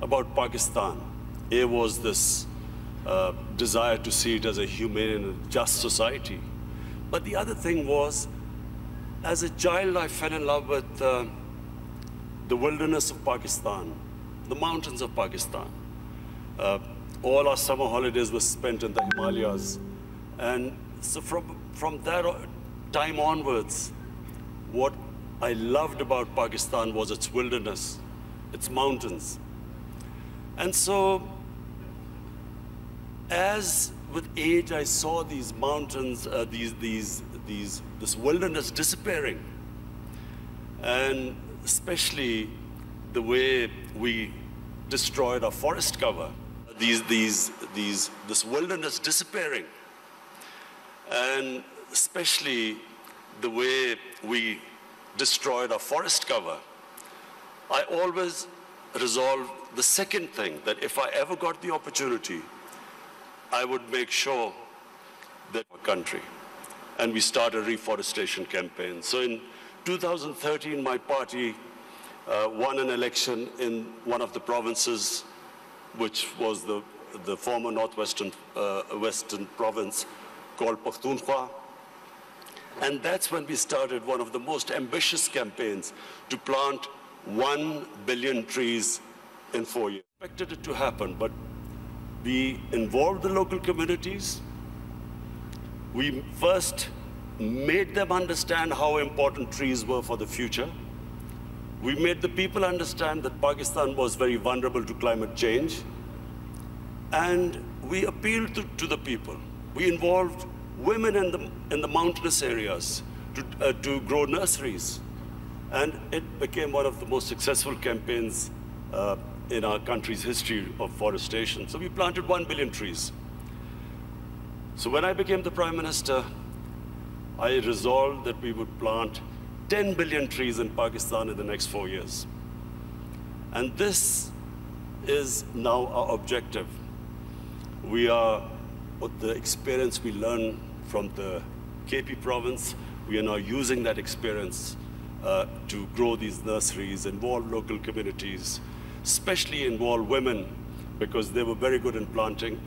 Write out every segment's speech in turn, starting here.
about Pakistan, A, was this desire to see it as a humane and just society. But the other thing was, as a child, I fell in love with the wilderness of Pakistan, the mountains of Pakistan. All our summer holidays were spent in the Himalayas. And so from that time onwards, what I loved about Pakistan was its wilderness, its mountains. And so, as with age, I saw these mountains, this wilderness disappearing. And especially the way we destroyed our forest cover, this wilderness disappearing. And especially the way we destroyed our forest cover, I always resolved the second thing, that if I ever got the opportunity, I would make sure that our country, and we started a reforestation campaign. So in 2013, my party won an election in one of the provinces, which was the former northwestern western province called Pakhtunkhwa. And that's when we started one of the most ambitious campaigns to plant 1 billion trees in 4 years. We expected it to happen, but we involved the local communities. We first made them understand how important trees were for the future. We made the people understand that Pakistan was very vulnerable to climate change. And we appealed to the people. We involved women in the mountainous areas to grow nurseries. And it became one of the most successful campaigns in our country's history of forestation. So we planted 1 billion trees. So when I became the Prime Minister, I resolved that we would plant 10 billion trees in Pakistan in the next 4 years. And this is now our objective. We are, with the experience we learned from the KP province, we are now using that experience to grow these nurseries, involve local communities, especially involve women, because they were very good in planting,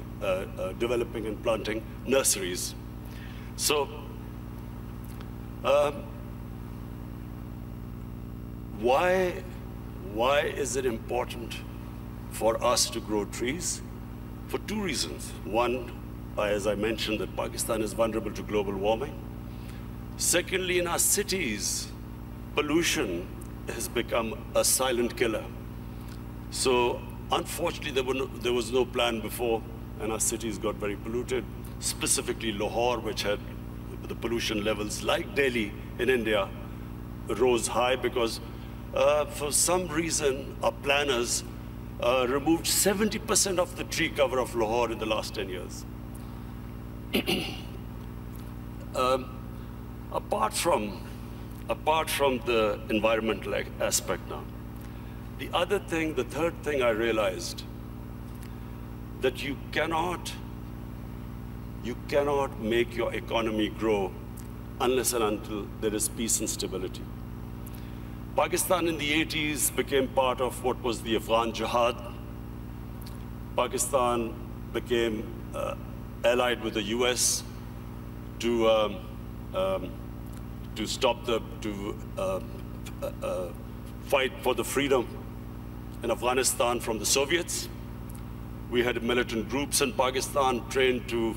developing and planting nurseries. So, why is it important for us to grow trees? For 2 reasons. One, as I mentioned, that Pakistan is vulnerable to global warming. Secondly, in our cities, pollution has become a silent killer. So unfortunately, there was no plan before, and our cities got very polluted, specifically Lahore, which had the pollution levels, like Delhi in India, rose high because for some reason, our planners removed 70% of the tree cover of Lahore in the last 10 years. Apart from the environmental aspect now, the third thing I realized, that you cannot make your economy grow unless and until there is peace and stability. Pakistan in the 80s became part of what was the Afghan Jihad. Pakistan became allied with the US to fight for the freedom in Afghanistan from the Soviets. We had militant groups in Pakistan trained to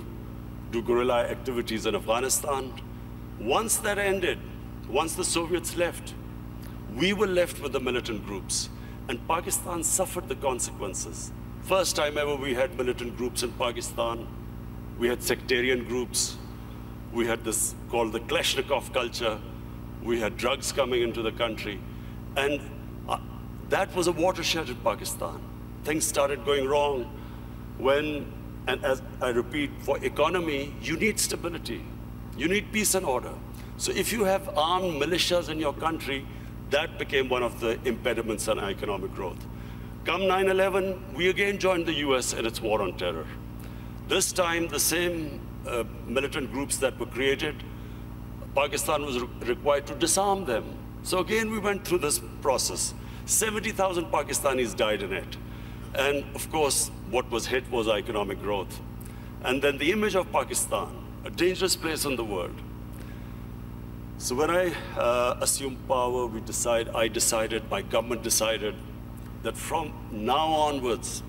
do guerrilla activities in Afghanistan. Once that ended, once the Soviets left, we were left with the militant groups, and Pakistan suffered the consequences. First time ever we had militant groups in Pakistan. We had sectarian groups. We had this called the Kalashnikov culture. We had drugs coming into the country. And that was a watershed in Pakistan. Things started going wrong and as I repeat, for economy, you need stability. You need peace and order. So if you have armed militias in your country, that became one of the impediments on economic growth. Come 9/11, we again joined the US in its war on terror. This time, the same militant groups that were created, Pakistan was required to disarm them. So again, we went through this process. 70,000 Pakistanis died in it. And of course, what was hit was our economic growth. And then the image of Pakistan, a dangerous place in the world. So when I assumed power, my government decided that from now onwards,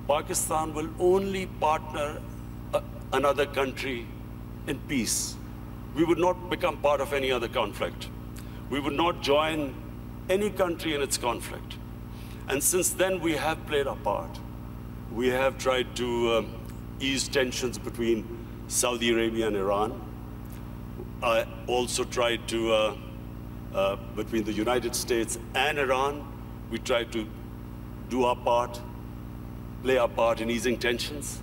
Pakistan will only partner another country in peace. We would not become part of any other conflict. We would not join any country in its conflict. And since then, we have played our part. We have tried to ease tensions between Saudi Arabia and Iran. I also tried to, between the United States and Iran, we tried to do our part, play our part in easing tensions.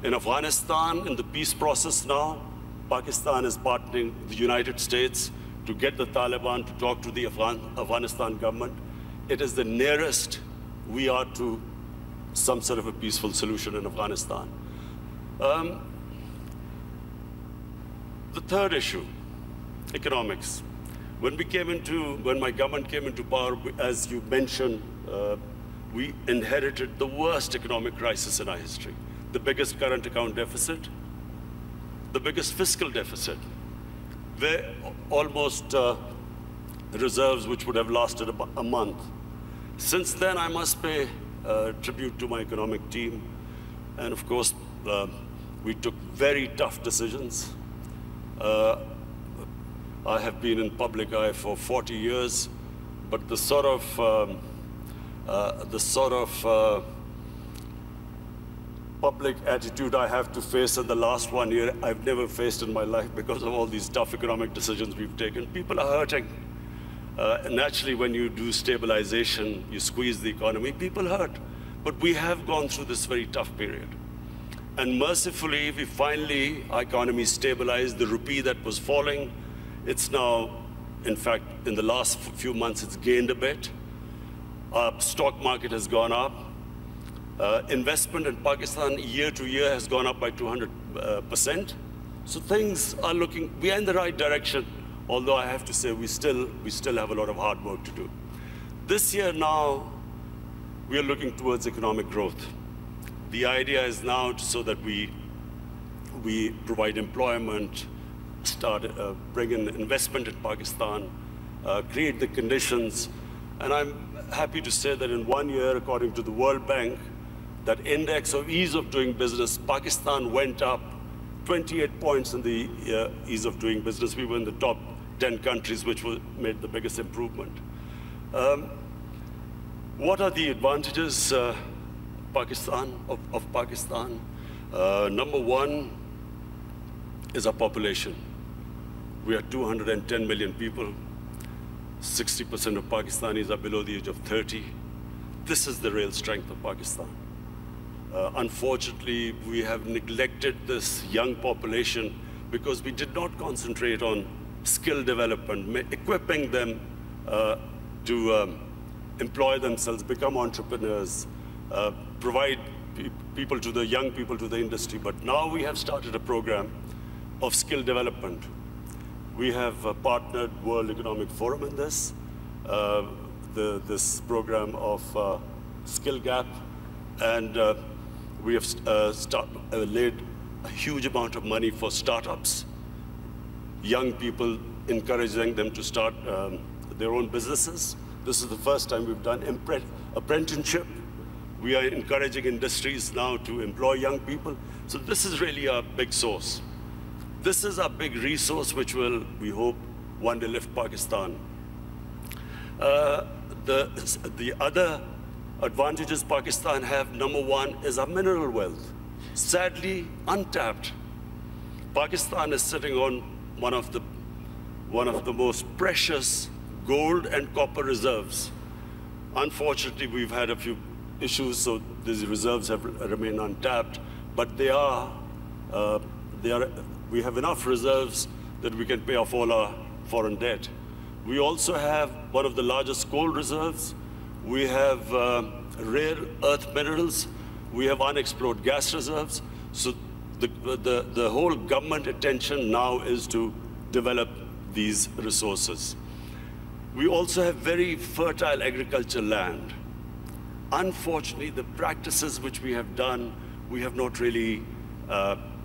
In Afghanistan, in the peace process now, Pakistan is partnering with the United States to get the Taliban to talk to the Afghanistan government. It is the nearest we are to some sort of a peaceful solution in Afghanistan. The third issue, economics. When my government came into power, as you mentioned, we inherited the worst economic crisis in our history. The biggest current account deficit, the biggest fiscal deficit, where almost reserves which would have lasted a month. Since then, I must pay tribute to my economic team. And of course, we took very tough decisions. I have been in public eye for 40 years, but the sort of public attitude I have to face in the last 1 year, I've never faced in my life because of all these tough economic decisions we've taken. People are hurting. Naturally, when you do stabilization, you squeeze the economy, people hurt. But we have gone through this very tough period. And mercifully, our economy stabilized. The rupee that was falling, it's now, in fact, in the last few months, it's gained a bit. Our stock market has gone up. Investment in Pakistan year to year has gone up by 200%. So things are we are in the right direction, although I have to say we still have a lot of hard work to do. This year now, we are looking towards economic growth. The idea is now so that we provide employment, bring in investment in Pakistan, create the conditions. And I'm happy to say that in 1 year, according to the World Bank, that index of ease of doing business, Pakistan went up 28 points in the ease of doing business. We were in the top 10 countries which made the biggest improvement. What are the advantages of Pakistan? Number one is our population. We are 210 million people. 60% of Pakistanis are below the age of 30. This is the real strength of Pakistan. Unfortunately, we have neglected this young population because we did not concentrate on skill development, equipping them to employ themselves, become entrepreneurs, provide young people to the industry. But now we have started a program of skill development. We have partnered World Economic Forum in this, this program of Skill Gap, and we have laid a huge amount of money for startups, young people, encouraging them to start their own businesses. This is the first time we've done apprenticeship. We are encouraging industries now to employ young people. So this is really a big source. This is a big resource which will, we hope, one day lift Pakistan. The other advantages Pakistan have, number one, is our mineral wealth. Sadly, untapped. Pakistan is sitting on one of the most precious gold and copper reserves. Unfortunately, we've had a few issues, so these reserves have remained untapped, but we have enough reserves that we can pay off all our foreign debt. We also have one of the largest coal reserves. We have rare earth minerals. We have unexplored gas reserves. So the whole government attention now is to develop these resources. We also have very fertile agricultural land. Unfortunately, the practices which we have done, we have not really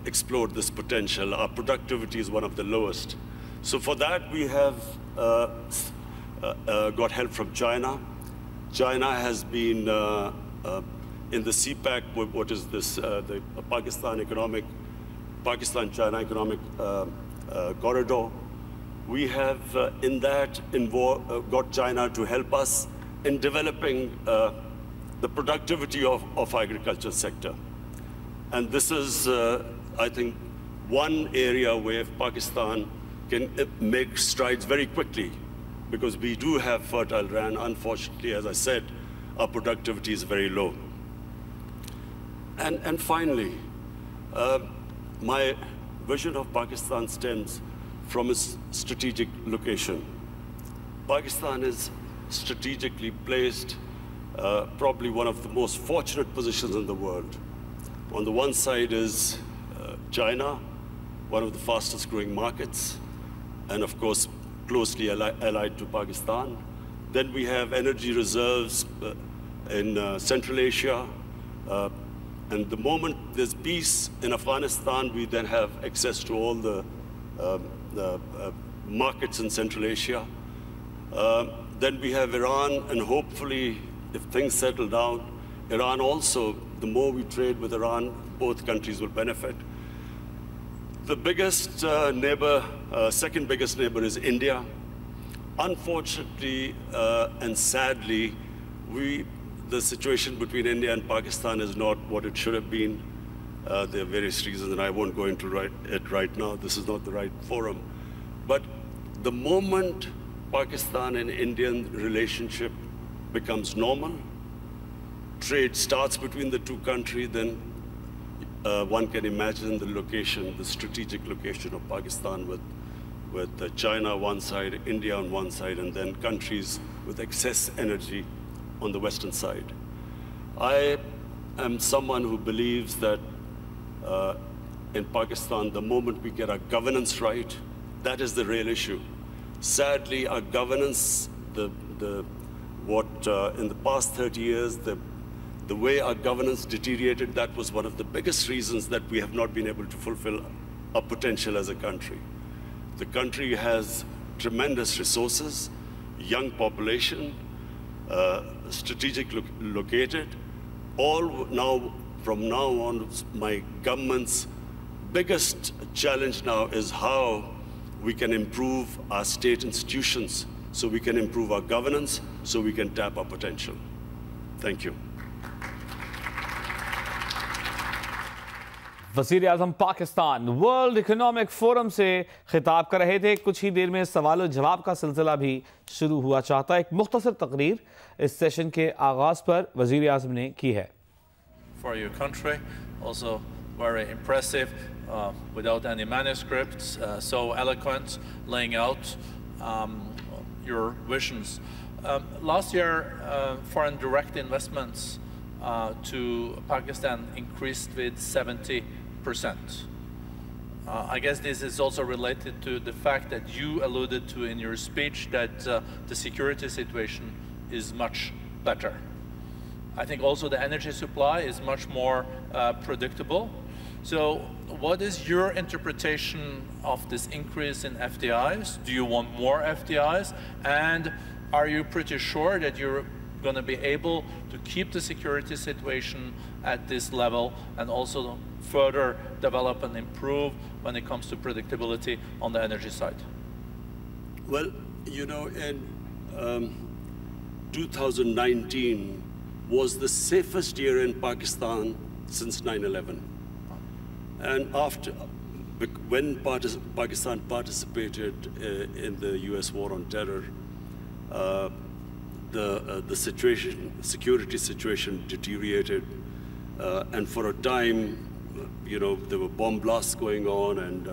explored this potential. Our productivity is one of the lowest. So for that, we have got help from China. China has been in the CPEC, what is this, the Pakistan-China economic corridor. We have in that got China to help us in developing the productivity of agriculture sector. And this is, I think, one area where Pakistan can make strides very quickly, because we do have fertile land. Unfortunately, as I said, our productivity is very low. And finally, my vision of Pakistan stems from its strategic location. Pakistan is strategically placed, probably one of the most fortunate positions in the world. On the one side is China, one of the fastest growing markets, and of course, closely allied to Pakistan. Then we have energy reserves in Central Asia. And the moment there's peace in Afghanistan, we then have access to all the markets in Central Asia. Then we have Iran, and hopefully, if things settle down, Iran also, the more we trade with Iran, both countries will benefit. The biggest neighbor, second biggest neighbor is India. Unfortunately and sadly, the situation between India and Pakistan is not what it should have been. There are various reasons, and I won't go into it right now. This is not the right forum. But the moment Pakistan and Indian relationship becomes normal, trade starts between the two countries, then one can imagine the location, the strategic location of Pakistan with China one side, India on one side, and then countries with excess energy on the western side. I am someone who believes that in Pakistan, the moment we get our governance right, that is the real issue. Sadly, our governance, in the past 30 years, the way our governance deteriorated, that was one of the biggest reasons that we have not been able to fulfill our potential as a country. The country has tremendous resources, young population, strategically located. From now on, my government's biggest challenge now is how we can improve our state institutions, so we can improve our governance, so we can tap our potential. Thank you. वज़ीर आज़म Pakistan world economic forum से खिताब कर रहे थे। कुछ ही देर में सवाल और जवाब का सिलसिला भी शुरू हुआ चाहता है। एक मुख्तसर तकरीर इस सेशन के आगाज़ पर वज़ीर आज़म ने की है। For your country, also very impressive, without any manuscripts, so eloquent, laying out your visions. Last year, foreign direct investments to Pakistan increased with 70%. I guess this is also related to the fact that you alluded to in your speech that the security situation is much better. I think also the energy supply is much more predictable. So what is your interpretation of this increase in FDIs? Do you want more FDIs? And are you pretty sure that you're going to be able to keep the security situation at this level and also further develop and improve when it comes to predictability on the energy side? Well, you know, in 2019 was the safest year in Pakistan since 9/11. And when Pakistan participated in the US war on terror, the security situation deteriorated, and for a time, you know, there were bomb blasts going on, and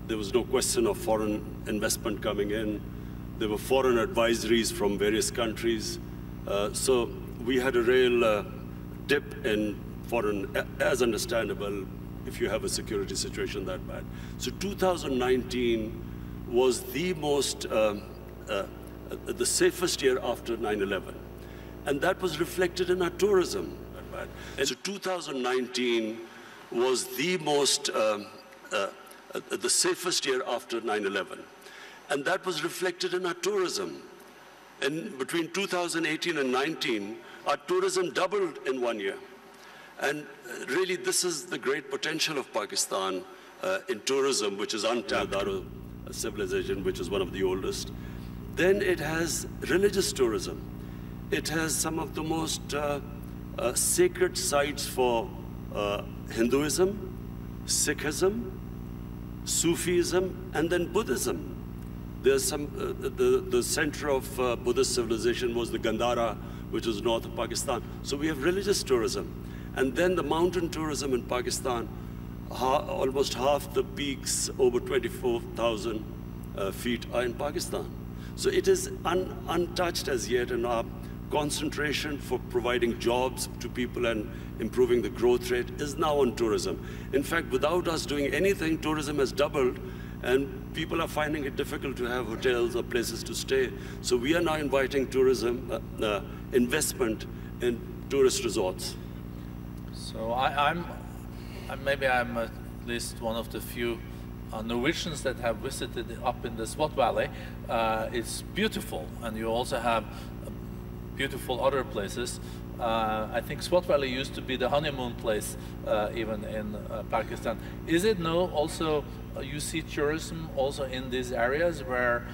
there was no question of foreign investment coming in. There were foreign advisories from various countries. So we had a real dip in foreign, as understandable if you have a security situation that bad. So 2019 was the most, the safest year after 9/11. And that was reflected in our tourism. And so 2019 was the most, the safest year after 9/11. And that was reflected in our tourism. And between 2018 and 19, our tourism doubled in 1 year. And really, this is the great potential of Pakistan in tourism, which is untapped. Our civilization, which is one of the oldest. Then it has religious tourism. It has some of the most sacred sites for Hinduism, Sikhism, Sufism, and then Buddhism. There's some, the center of Buddhist civilization was the Gandhara, which is north of Pakistan. So we have religious tourism. And then the mountain tourism in Pakistan, almost half the peaks, over 24,000 feet, are in Pakistan. So it is untouched as yet, and our concentration for providing jobs to people and improving the growth rate is now on tourism. In fact, without us doing anything, tourism has doubled, and people are finding it difficult to have hotels or places to stay. So we are now inviting tourism investment in tourist resorts. So maybe I'm at least one of the few Norwegians that have visited up in the Swat Valley. It's beautiful, and you also have beautiful other places. I think Swat Valley used to be the honeymoon place even in Pakistan. Is it now also, you see tourism also in these areas where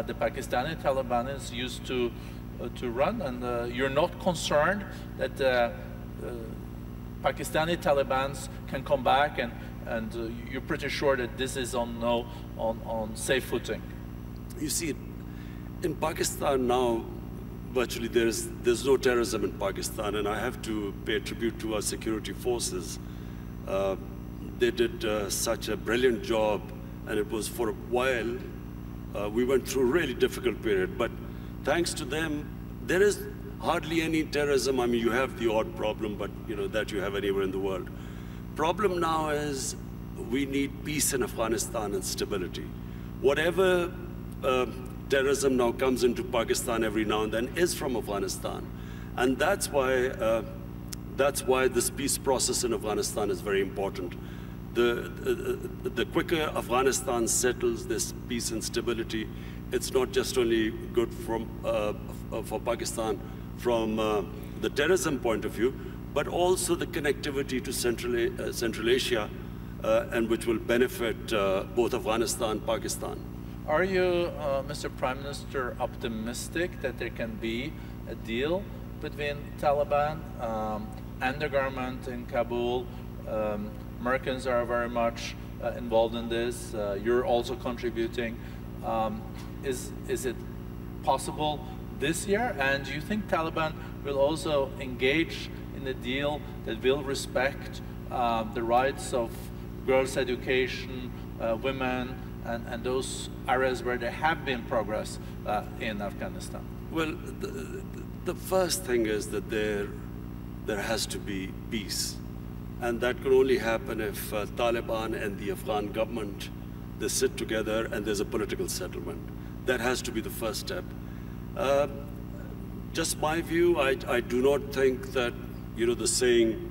the Pakistani Talibanis used to run, and you're not concerned that Pakistani Talibans can come back, and you're pretty sure that this is on safe footing? You see, in Pakistan now, virtually there's no terrorism in Pakistan, and I have to pay tribute to our security forces. They did such a brilliant job, and it was for a while, we went through a really difficult period, but thanks to them, there is hardly any terrorism. I mean, you have the odd problem, but you know, that you have anywhere in the world. Problem now is we need peace in Afghanistan and stability. Whatever terrorism now comes into Pakistan every now and then is from Afghanistan. And that's why this peace process in Afghanistan is very important. The quicker Afghanistan settles this peace and stability, it's not just only good for Pakistan from the terrorism point of view, but also the connectivity to Central Asia, and which will benefit both Afghanistan and Pakistan. Are you, Mr. Prime Minister, optimistic that there can be a deal between Taliban and the government in Kabul? Americans are very much involved in this. You're also contributing. Is it possible this year? And do you think Taliban will also engage in a deal that will respect the rights of girls' education, women, and those areas where there have been progress in Afghanistan? Well, the first thing is that there has to be peace. And that can only happen if Taliban and the Afghan government, they sit together and there's a political settlement. That has to be the first step. Just my view, I do not think that, you know, the saying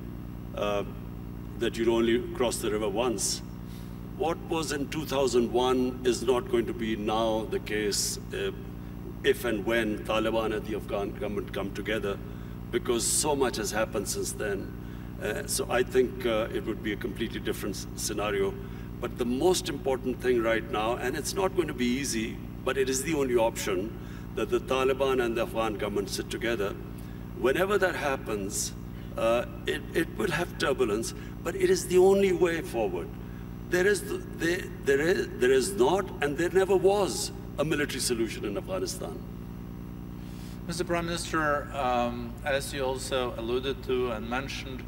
that you only cross the river once. What was in 2001 is not going to be now the case if and when Taliban and the Afghan government come together, because so much has happened since then. So I think it would be a completely different scenario. But the most important thing right now, and it's not going to be easy, but it is the only option, that the Taliban and the Afghan government sit together. Whenever that happens, it will have turbulence, but it is the only way forward. There is not, and there never was, a military solution in Afghanistan. Mr. Prime Minister, as you also alluded to and mentioned,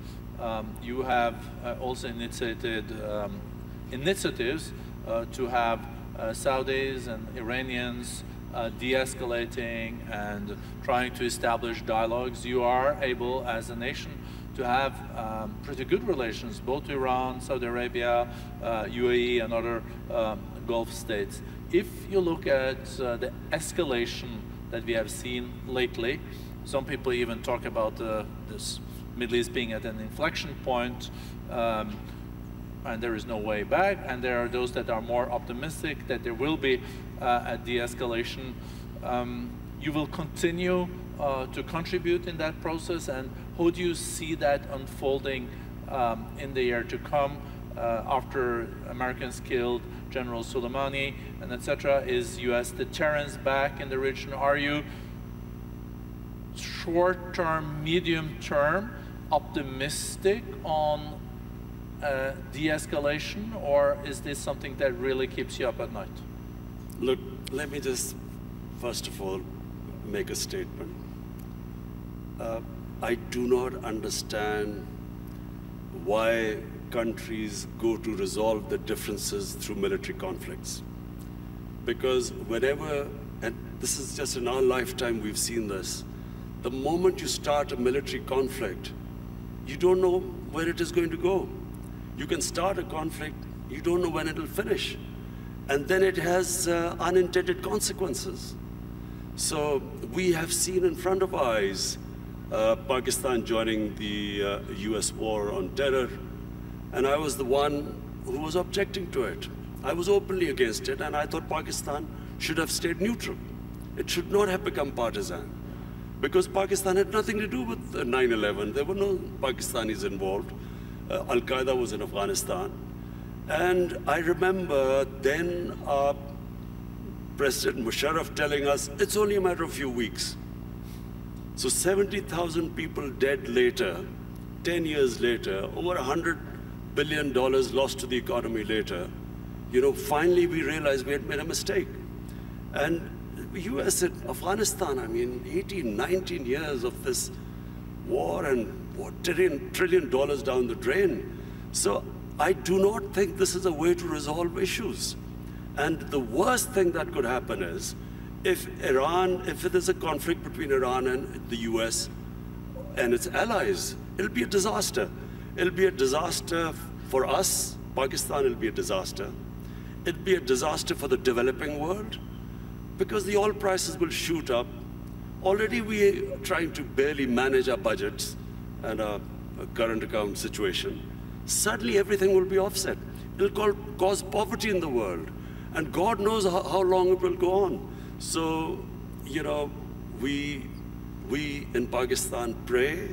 you have also initiated initiatives to have Saudis and Iranians de-escalating and trying to establish dialogues. You are able, as a nation, to have pretty good relations, both to Iran, Saudi Arabia, UAE, and other Gulf states. If you look at the escalation that we have seen lately, Some people even talk about this Middle East being at an inflection point, and there is no way back. And there are those that are more optimistic that there will be a de-escalation. You will continue to contribute in that process, and how do you see that unfolding in the year to come after Americans killed General Soleimani and etc.? Is U.S. deterrence back in the region? Are you short-term, medium-term optimistic on de-escalation, or is this something that really keeps you up at night? Look, let me just first of all make a statement. I do not understand why countries go to resolve the differences through military conflicts. Because whenever, and this is just in our lifetime we've seen this, the moment you start a military conflict, you don't know where it is going to go. You can start a conflict, you don't know when it'll finish. And then it has unintended consequences. So we have seen in front of our eyes Pakistan joining the US war on terror, and I was the one who was objecting to it. I was openly against it, and I thought Pakistan should have stayed neutral. It should not have become partisan, because Pakistan had nothing to do with 9/11. There were no Pakistanis involved. Al-Qaeda was in Afghanistan. And I remember then President Musharraf telling us, it's only a matter of a few weeks. So 70,000 people dead later, 10 years later, over $100 billion lost to the economy later, you know, finally we realized we had made a mistake. And the US in Afghanistan, I mean, 18, 19 years of this war, and what, $1 trillion down the drain. So I do not think this is a way to resolve issues. And the worst thing that could happen is if there's a conflict between Iran and the US and its allies, it'll be a disaster. It'll be a disaster for us, Pakistan, it'll be a disaster. It'll be a disaster for the developing world, because the oil prices will shoot up. Already we are trying to barely manage our budgets and our current account situation. Suddenly everything will be offset. It'll cause poverty in the world. And God knows how long it will go on. So, you know, we in Pakistan pray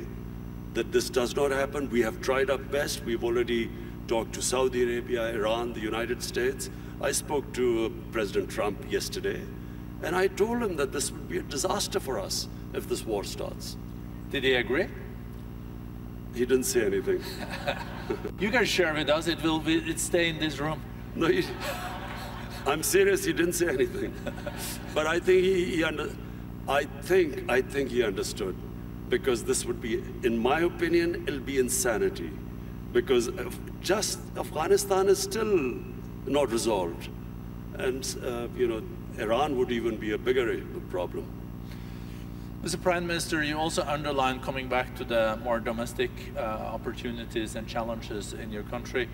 that this does not happen. We have tried our best. We've already talked to Saudi Arabia, Iran, the United States. I spoke to President Trump yesterday, and I told him that this would be a disaster for us if this war starts. Did he agree? He didn't say anything. You can share with us. It stay in this room. No, I'm serious. He didn't say anything. But I think I think he understood, because this would be, in my opinion, it'll be insanity, because just Afghanistan is still not resolved, and you know, Iran would even be a bigger problem. Mr. Prime Minister, you also underlined, coming back to the more domestic opportunities and challenges in your country,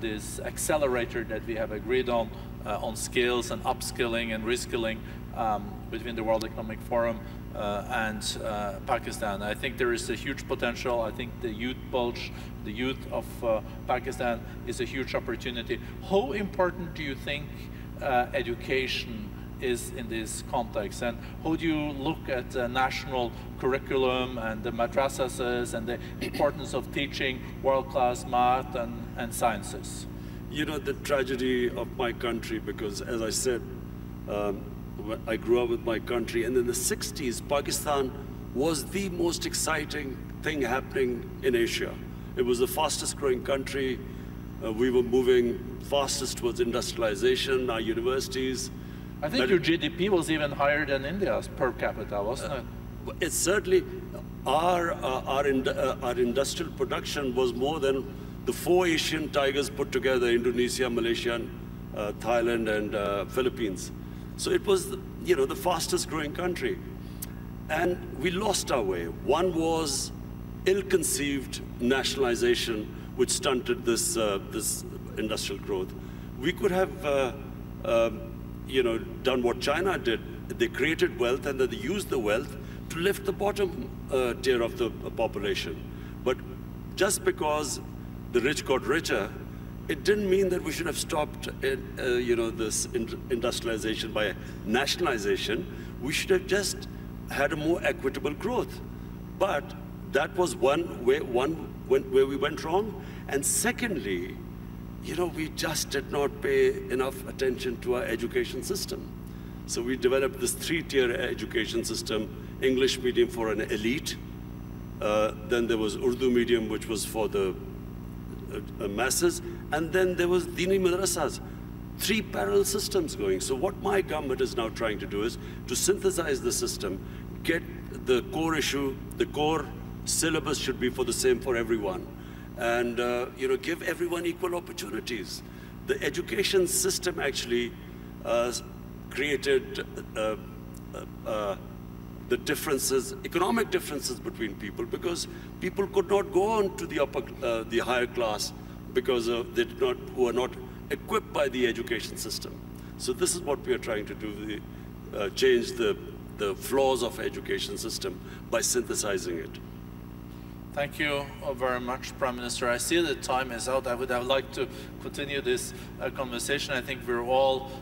this accelerator that we have agreed on skills and upskilling and reskilling between the World Economic Forum and Pakistan. I think there is a huge potential. I think the youth bulge, the youth of Pakistan is a huge opportunity. How important do you think education is in this context, and how do you look at the national curriculum and the madrasas and the importance of teaching world-class math and sciences? You know, the tragedy of my country, because as I said, I grew up with my country, and in the 60s, Pakistan was the most exciting thing happening in Asia. It was the fastest growing country. We were moving fastest towards industrialization, our universities. I think your GDP was even higher than India's per capita, wasn't it? It's certainly, our industrial production was more than the 4 Asian tigers put together: Indonesia, Malaysia, Thailand, and Philippines. So it was, you know, the fastest growing country. And we lost our way. One was ill-conceived nationalization, which stunted this industrial growth. We could have you know, done what China did. They created wealth, and then they used the wealth, to lift the bottom tier of the population. But just because the rich got richer, it didn't mean that we should have stopped this industrialization by nationalization. We should have just had a more equitable growth. But that was one where we went wrong. And secondly, we just did not pay enough attention to our education system. So we developed this 3-tier education system: English medium for an elite, then there was Urdu medium, which was for the masses, and then there was Dini madrasas. 3 parallel systems going. So what my government is now trying to do is to synthesize the system, get the core issue, the core syllabus should be the same for everyone, and give everyone equal opportunities. The education system actually created the differences, economic differences between people, because people could not go on to the higher class because who are not equipped by the education system. So this is what we are trying to do: change the flaws of education system by synthesizing it. Thank you very much, Prime Minister. I see that time is out. I would have liked to continue this conversation. I think we're all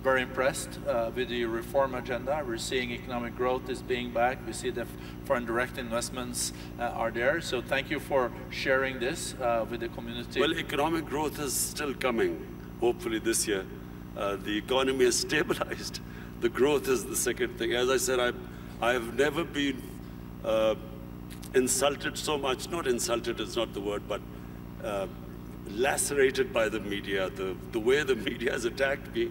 very impressed with the reform agenda. We're seeing economic growth is being back. We see that foreign direct investments are there. So thank you for sharing this with the community. Well, economic growth is still coming, hopefully this year. The economy is stabilized. The growth is the second thing. As I said, I have never been insulted so much. Not insulted is not the word, but lacerated by the media, the way the media has attacked me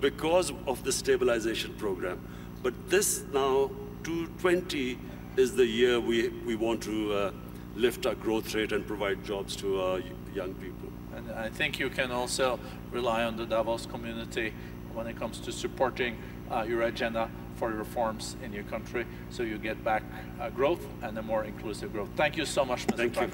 because of the stabilization program. But this now, 2020, is the year we want to lift our growth rate and provide jobs to our young people. And I think you can also rely on the Davos community when it comes to supporting your agenda for reforms in your country, so you get back growth and a more inclusive growth. Thank you so much, Mr. Prime.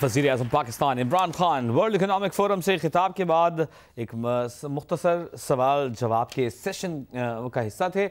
वज़ीर आज़म Pakistan Imran Khan world economic forum से खिताब के बाद एक मुख्तसर सवाल जवाब के सेशन का हिस्सा थे।